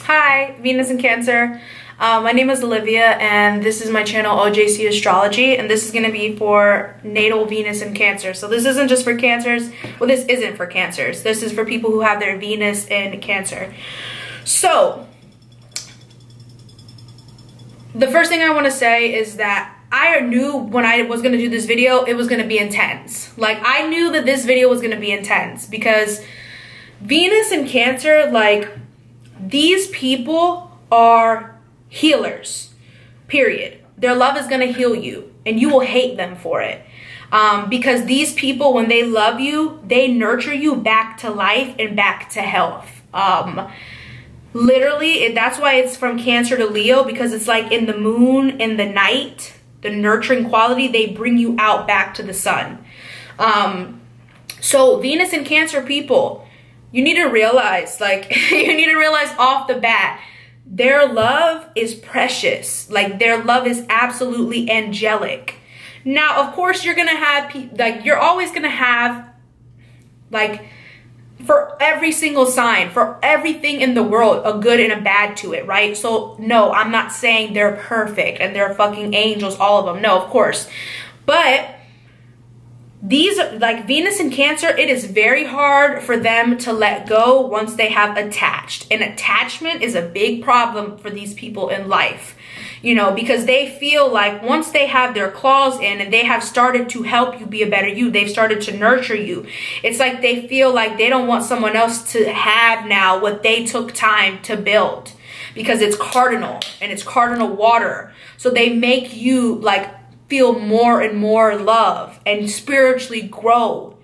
Hi, Venus in Cancer. My name is Olivia and this is my channel OJC Astrology, and this is going to be for natal Venus in Cancer. So this isn't just for Cancers. Well, this isn't for Cancers. This is for people who have their Venus in Cancer. So the first thing I want to say is that I knew when I was going to do this video, it was going to be intense. Like, I knew that this video was going to be intense because Venus in Cancer, like, these people are healers, period. Their love is going to heal you and you will hate them for it. Because these people, when they love you, they nurture you back to life and back to health. Literally, that's why it's from Cancer to Leo, because it's like in the moon, in the night, the nurturing quality, they bring you out back to the sun. So Venus in Cancer people, you need to realize, like, you need to realize off the bat, their love is precious. Like, their love is absolutely angelic. Now, of course, you're going to have, like, you're always going to have, like, for every single sign, for everything in the world, a good and a bad to it, right? So, no, I'm not saying they're perfect and they're fucking angels, all of them. No, of course. But these, like Venus in Cancer, it is very hard for them to let go once they have attached. And attachment is a big problem for these people in life, you know, because they feel like once they have their claws in and they have started to help you be a better you, they've started to nurture you. It's like they feel like they don't want someone else to have now what they took time to build, because it's cardinal and it's cardinal water. So they make you like feel more and more love and spiritually grow.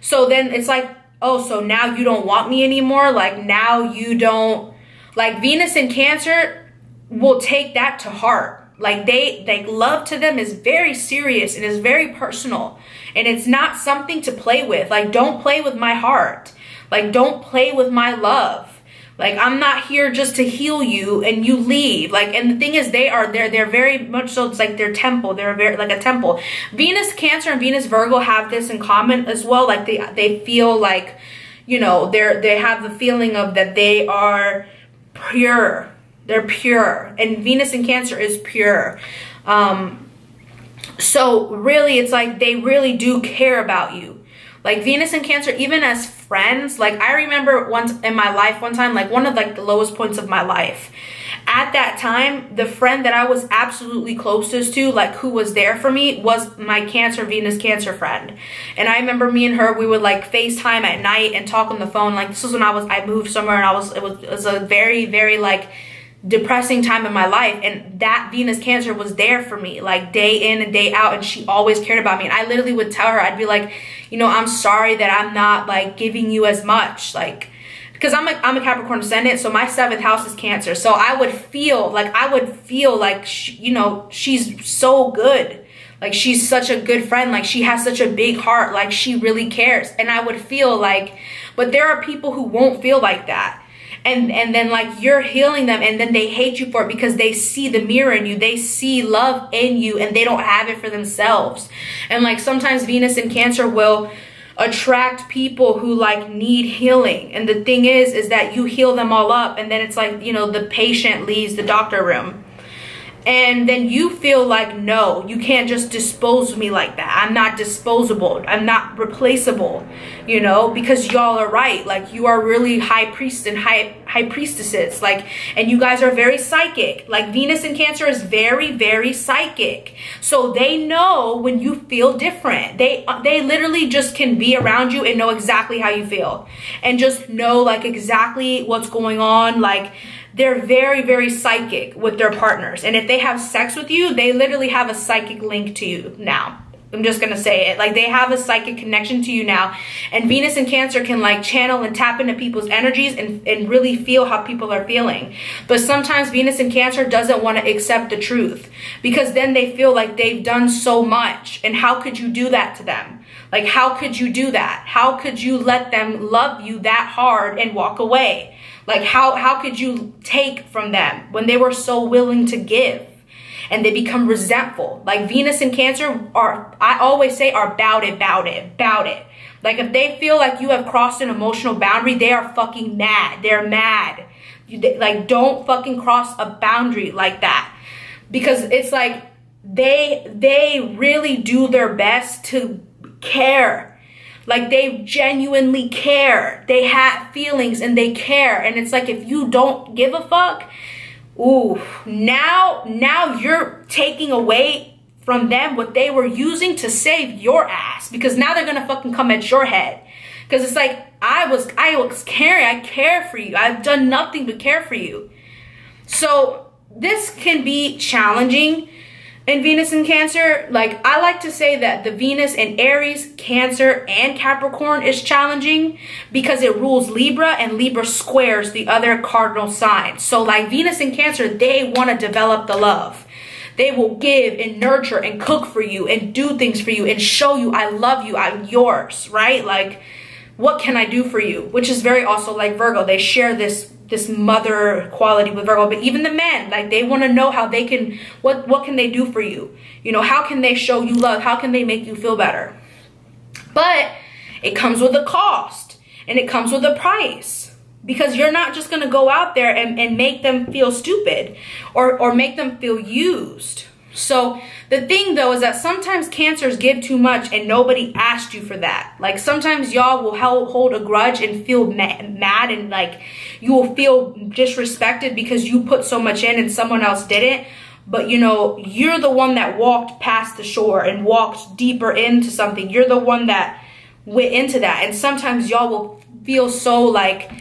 So then it's like, oh, so now you don't want me anymore? Like, now you don't, like, Venus in Cancer will take that to heart. Like, love to them is very serious and is very personal, and it's not something to play with. Like, don't play with my heart. Like, don't play with my love. Like, I'm not here just to heal you and you leave. Like, and the thing is, they're very much so, it's like their temple. They're very like a temple. Venus Cancer and Venus Virgo have this in common as well. Like, they feel like, you know, they have the feeling of that they are pure. They're pure, and Venus in Cancer is pure. So really, it's like they really do care about you. Like, Venus in Cancer, even as friends, like, I remember once in my life, one time, like, one of like the lowest points of my life. At that time, the friend that I was absolutely closest to, like, who was there for me, was my Venus Cancer friend. And I remember me and her, we would like FaceTime at night and talk on the phone. Like, this was when I moved somewhere, and it was a very, very like depressing time in my life, and that Venus Cancer was there for me, like, day in and day out, and she always cared about me. And I literally would tell her, I'd be like, you know, I'm sorry that I'm not like giving you as much, like, because I'm a Capricorn ascendant, so my 7th house is Cancer. So I would feel like, you know, she's so good. Like, she's such a good friend. Like, she has such a big heart. Like, she really cares. And I would feel like, but there are people who won't feel like that. And then, like, you're healing them, and then they hate you for it because they see the mirror in you. They see love in you, and they don't have it for themselves. And, like, sometimes Venus in Cancer will attract people who, like, need healing. And the thing is that you heal them all up, and then it's like, you know, the patient leaves the doctor room. And then you feel like, no, you can't just dispose of me like that. I'm not disposable. I'm not replaceable, you know, because y'all are right. Like, you are really high priests and high priestesses. Like, and you guys are very psychic. Like, Venus in Cancer is very, very psychic. So they know when you feel different. They literally just can be around you and know exactly how you feel. And just know, like, exactly what's going on. Like, they're very, very psychic with their partners. And if they have sex with you, they literally have a psychic link to you now. I'm just gonna say it. Like, they have a psychic connection to you now. And Venus in Cancer can, like, channel and tap into people's energies and really feel how people are feeling. But sometimes Venus in Cancer doesn't want to accept the truth, because then they feel like they've done so much. And how could you do that to them? Like, how could you do that? How could you let them love you that hard and walk away? Like, how could you take from them when they were so willing to give? And they become resentful. Like, Venus in Cancer are, I always say, are bout it. Like, if they feel like you have crossed an emotional boundary, they are fucking mad. They're mad. Like, don't fucking cross a boundary like that. Because it's like, they really do their best to care. Like, they genuinely care. They have feelings and they care. And it's like, if you don't give a fuck, ooh, now you're taking away from them what they were using to save your ass. Because now they're gonna fucking come at your head. Because it's like, I was caring. I care for you. I've done nothing but care for you. So this can be challenging in Venus and Cancer. Like, I like to say that the Venus in Aries, Cancer, and Capricorn is challenging because it rules Libra, and Libra squares the other cardinal signs. So like, Venus and Cancer, they want to develop the love. They will give and nurture and cook for you and do things for you and show you, I love you, I'm yours, right? Like, what can I do for you? Which is very also like Virgo. They share this mother quality with Virgo. But even the men, like, they want to know how they can, what can they do for you? You know, how can they show you love? How can they make you feel better? But it comes with a cost, and it comes with a price, because you're not just going to go out there and make them feel stupid or make them feel used. So the thing though is that sometimes Cancers give too much and nobody asked you for that. Like, sometimes y'all will hold a grudge and feel mad, and like, you will feel disrespected because you put so much in and someone else didn't. But you know, you're the one that walked past the shore and walked deeper into something. You're the one that went into that. And sometimes y'all will feel so like,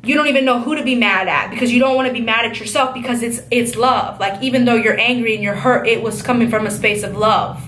you don't even know who to be mad at, because you don't want to be mad at yourself, because it's love. Like, even though you're angry and you're hurt, it was coming from a space of love.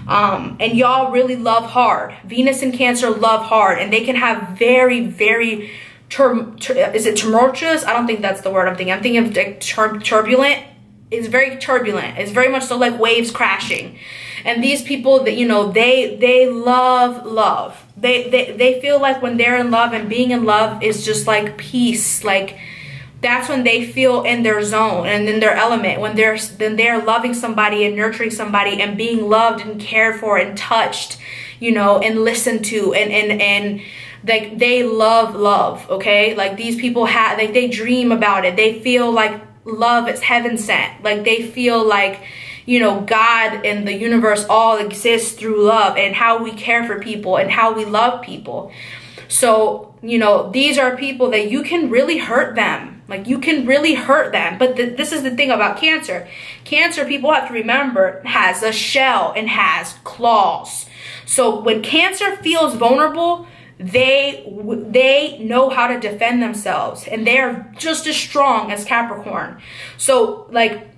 And y'all really love hard. Venus and Cancer love hard, and they can have very, very is it tumultuous? I don't think that's the word I'm thinking. I'm thinking of like turbulent. It's very turbulent. It's very much so like waves crashing. And these people that, you know, they love love. They feel like when they're in love, and being in love is just like peace. Like, that's when they feel in their zone and in their element, when they're loving somebody and nurturing somebody and being loved and cared for and touched, you know, and listened to, and like, they love love. Okay, like, these people have, like, they dream about it. They feel like love is heaven sent. Like, they feel like, you know, God and the universe all exists through love, and how we care for people and how we love people. So, you know, these are people that you can really hurt them. Like, you can really hurt them. But this is the thing about Cancer. Cancer, people have to remember, has a shell and has claws. So when Cancer feels vulnerable, they know how to defend themselves, and they're just as strong as Capricorn. So like,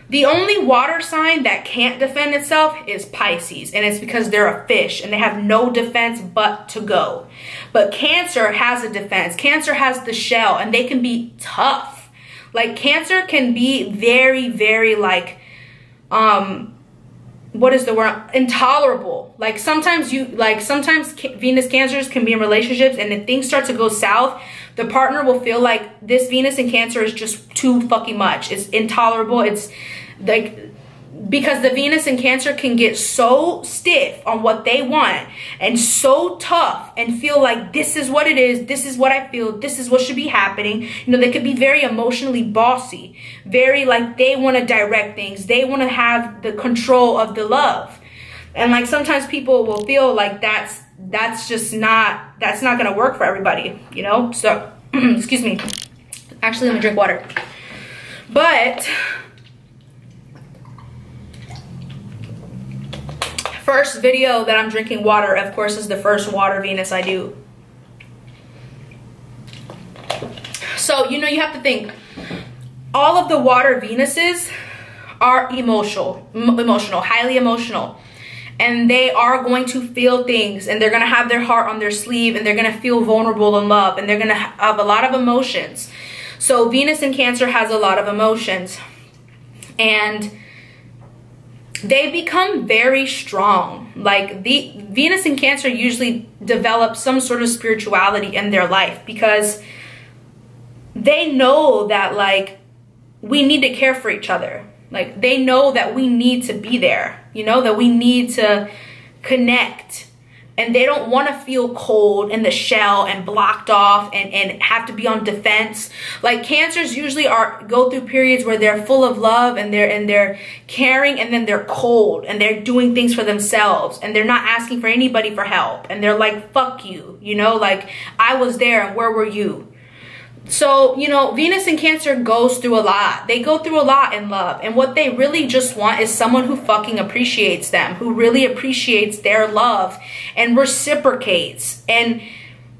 the only water sign that can't defend itself is Pisces, and it's because they're a fish and they have no defense but to go. But Cancer has a defense. Cancer has the shell, and they can be tough. Like, Cancer can be very, very like, what is the word? Intolerable. Like, sometimes Venus Cancers can be in relationships, and if things start to go south, the partner will feel like this Venus and Cancer is just too fucking much. It's intolerable. It's like, because the Venus and Cancer can get so stiff on what they want and so tough and feel like this is what it is, this is what I feel, this is what should be happening. You know, they could be very emotionally bossy, very like, they want to direct things, they want to have the control of the love. And like, sometimes people will feel like that's not gonna work for everybody, you know. So excuse me, actually, let me drink water. But first video that I'm drinking water, of course, is the first water Venus I do. So, you know, you have to think, all of the water Venuses are emotional, highly emotional. And they are going to feel things, and they're going to have their heart on their sleeve, and they're going to feel vulnerable in love, and they're going to have a lot of emotions. So Venus in Cancer has a lot of emotions, and they become very strong. Like, the Venus in Cancer usually develop some sort of spirituality in their life, because they know that, like, we need to care for each other. Like, they know that we need to be there, you know, that we need to connect. and they don't want to feel cold in the shell and blocked off and have to be on defense. Like Cancers usually go through periods where they're full of love and they're caring, and then they're cold and they're doing things for themselves and they're not asking for anybody for help, and they're like, fuck you, you know, like I was there and where were you? So, you know, Venus in Cancer goes through a lot. They go through a lot in love. And what they really just want is someone who fucking appreciates them, who really appreciates their love and reciprocates and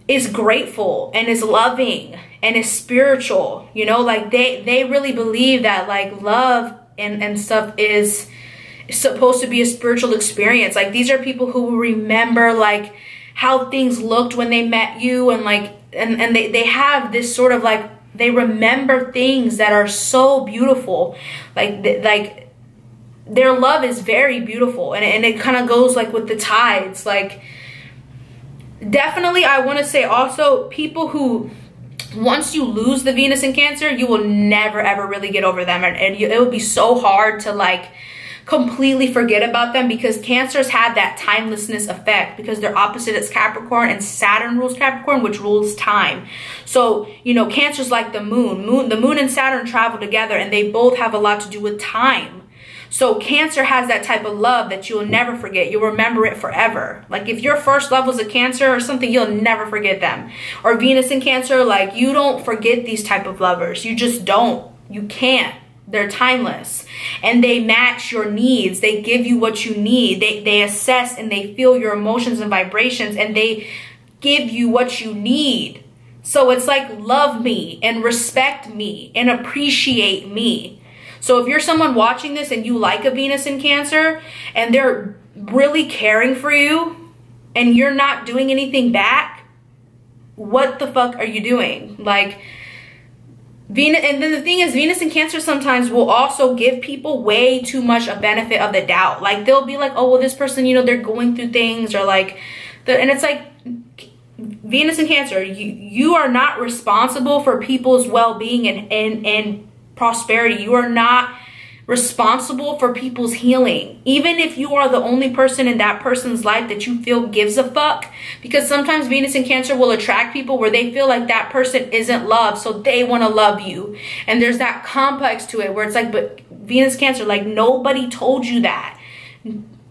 is grateful and is loving and is spiritual. You know, like they really believe that like love and stuff is supposed to be a spiritual experience. Like these are people who will remember like how things looked when they met you, and like and they have this sort of like, they remember things that are so beautiful. Like their love is very beautiful, and it kind of goes like with the tides. Like definitely I want to say also, people who, once you lose the Venus in Cancer, you will never ever really get over them, and it will be so hard to like completely forget about them, because Cancers have that timelessness effect because their opposite is Capricorn, and Saturn rules Capricorn, which rules time. So, you know, Cancer's like the moon. The moon and Saturn travel together, and they both have a lot to do with time. So Cancer has that type of love that you will never forget. You'll remember it forever. Like if your first love was a Cancer or something, you'll never forget them. Or Venus in Cancer, like you don't forget these type of lovers. You just don't. You can't. They're timeless, and they match your needs. They give you what you need. They assess and they feel your emotions and vibrations, and they give you what you need. So it's like, love me and respect me and appreciate me. So if you're someone watching this and you like a Venus in Cancer and they're really caring for you and you're not doing anything back, what the fuck are you doing? Like, Venus, and then the thing is, Venus in Cancer sometimes will also give people way too much a benefit of the doubt. Like they'll be like, oh well, this person, you know, they're going through things, or like and it's like, Venus in Cancer, you are not responsible for people's well-being and prosperity. You are not responsible for people's healing, even if you are the only person in that person's life that you feel gives a fuck. Because sometimes Venus in Cancer will attract people where they feel like that person isn't loved, so they want to love you, and there's that complex to it where it's like, but Venus Cancer, like nobody told you that.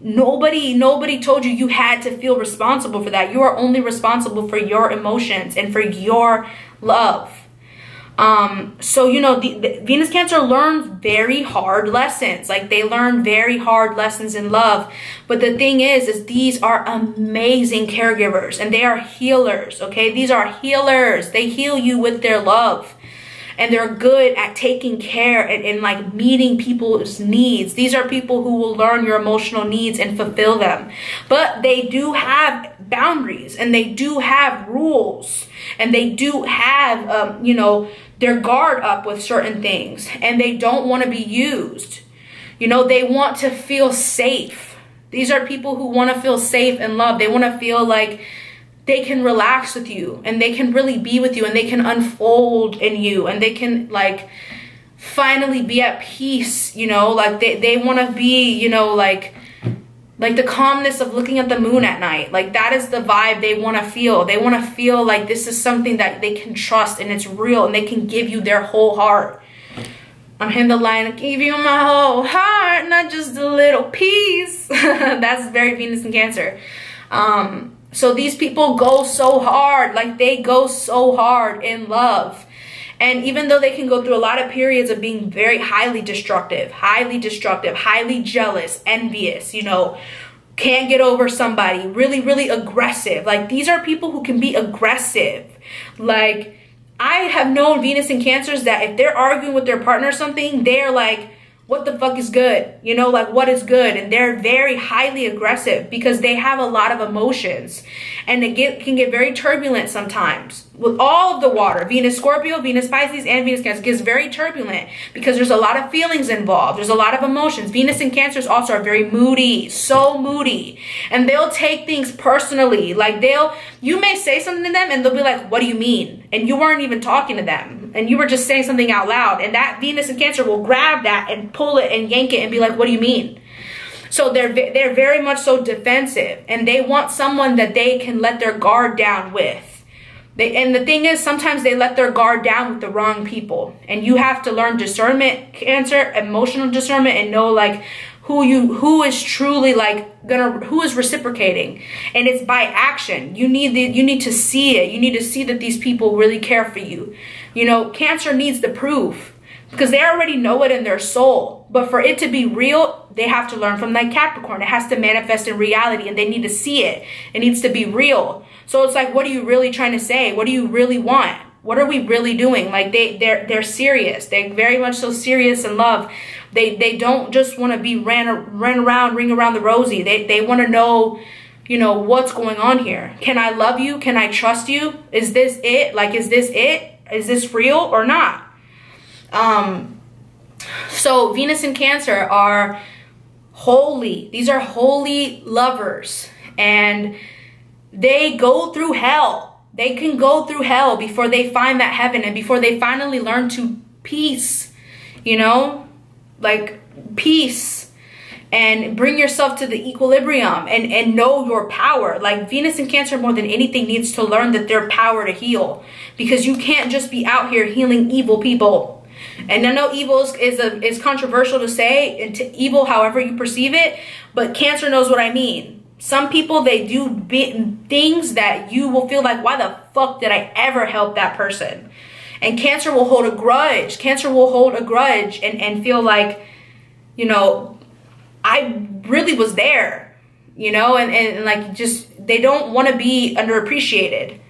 Nobody told you had to feel responsible for that. You are only responsible for your emotions and for your love. So, you know, the Venus Cancer learns very hard lessons. Like they learn very hard lessons in love. But the thing is these are amazing caregivers, and they are healers. Okay. These are healers. They heal you with their love, and they're good at taking care and like meeting people's needs. These are people who will learn your emotional needs and fulfill them. But they do have boundaries, and they do have rules, and they do have, you know, their guard up with certain things, and they don't want to be used. You know, they want to feel safe. These are people who want to feel safe and loved. They want to feel like they can relax with you, and they can really be with you, and they can unfold in you, and they can like finally be at peace. You know, like they want to be, you know, like the calmness of looking at the moon at night. Like that is the vibe they want to feel. They want to feel like this is something that they can trust, and it's real, and they can give you their whole heart. I'm in the line, I give you my whole heart, not just a little piece. That's very Venus in Cancer. So these people go so hard, like they go so hard in love. And even though they can go through a lot of periods of being very highly destructive, highly jealous, envious, you know, can't get over somebody, really, really aggressive. Like these are people who can be aggressive. Like I have known Venus in Cancers that if they're arguing with their partner or something, they're like, what the fuck is good? You know, like what is good? And they're very highly aggressive because they have a lot of emotions, and it can get very turbulent sometimes with all of the water. Venus Scorpio, Venus Pisces, and Venus Cancer gets very turbulent because there's a lot of feelings involved. There's a lot of emotions. Venus and Cancers also are very moody, so moody, and they'll take things personally. Like you may say something to them and they'll be like, what do you mean? And you weren't even talking to them, and you were just saying something out loud, and that Venus and Cancer will grab that and pull it and yank it and be like, what do you mean? So they're very much so defensive, and they want someone that they can let their guard down with. And the thing is, sometimes they let their guard down with the wrong people, and you have to learn discernment, Cancer, emotional discernment, and know like who is truly like who is reciprocating. And it's by action. You need to see it. You need to see that these people really care for you. You know, Cancer needs the proof, because they already know it in their soul. But for it to be real, they have to learn from that Capricorn. It has to manifest in reality, and they need to see it. It needs to be real. So it's like, what are you really trying to say? What do you really want? What are we really doing? Like they're serious. They're very much so serious in love. They don't just want to be ring around the rosy. They want to know, you know, what's going on here. Can I love you? Can I trust you? Is this it? Like, is this it? Is this real or not? So Venus and Cancer are holy. These are holy lovers, and they go through hell. They can go through hell before they find that heaven, and before they finally learn to peace, you know, like peace, and bring yourself to the equilibrium and know your power. Like Venus and Cancer more than anything needs to learn that their power to heal, because you can't just be out here healing evil people. And I know evil is controversial to say, and to evil however you perceive it, but Cancer knows what I mean. Some people, they do things that you will feel like, why the fuck did I ever help that person? And Cancer will hold a grudge. Cancer will hold a grudge and feel like, you know, I really was there, you know, and like just, they don't want to be underappreciated.